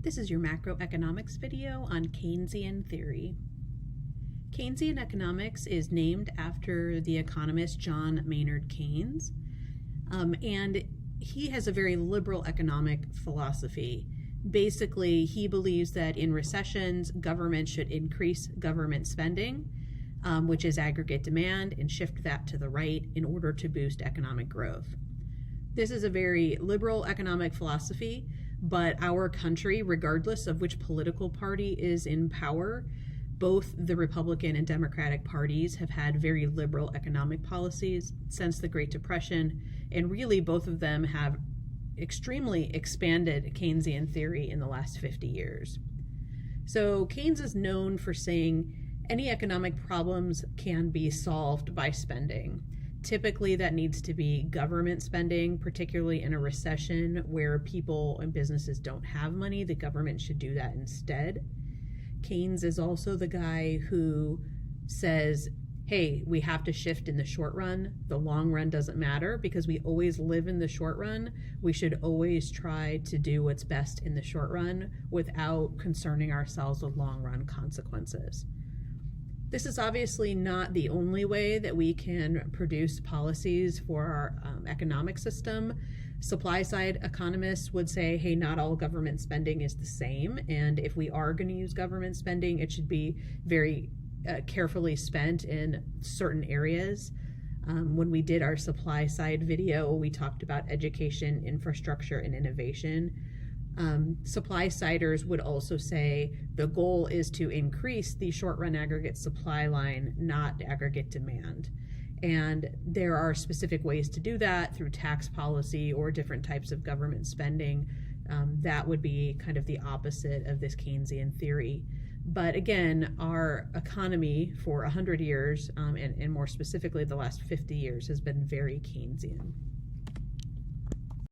This is your macroeconomics video on Keynesian theory. Keynesian economics is named after the economist John Maynard Keynes, and he has a very liberal economic philosophy. Basically, he believes that in recessions, government should increase government spending, which is aggregate demand, and shift that to the right in order to boost economic growth. This is a very liberal economic philosophy, but our country, regardless of which political party is in power, both the Republican and Democratic parties have had very liberal economic policies since the Great Depression, and really both of them have extremely expanded Keynesian theory in the last 50 years. So Keynes is known for saying any economic problems can be solved by spending. Typically, that needs to be government spending, particularly in a recession where people and businesses don't have money. The government should do that instead. Keynes is also the guy who says, hey, we have to shift in the short run. The long run doesn't matter because we always live in the short run. We should always try to do what's best in the short run without concerning ourselves with long run consequences. This is obviously not the only way that we can produce policies for our economic system. Supply side economists would say, hey, not all government spending is the same. And if we are going to use government spending, it should be very carefully spent in certain areas. When we did our supply side video, we talked about education, infrastructure, and innovation. Supply-siders would also say the goal is to increase the short-run aggregate supply line, not aggregate demand. And there are specific ways to do that through tax policy or different types of government spending. That would be kind of the opposite of this Keynesian theory. But again, our economy for 100 years, and more specifically the last 50 years, has been very Keynesian.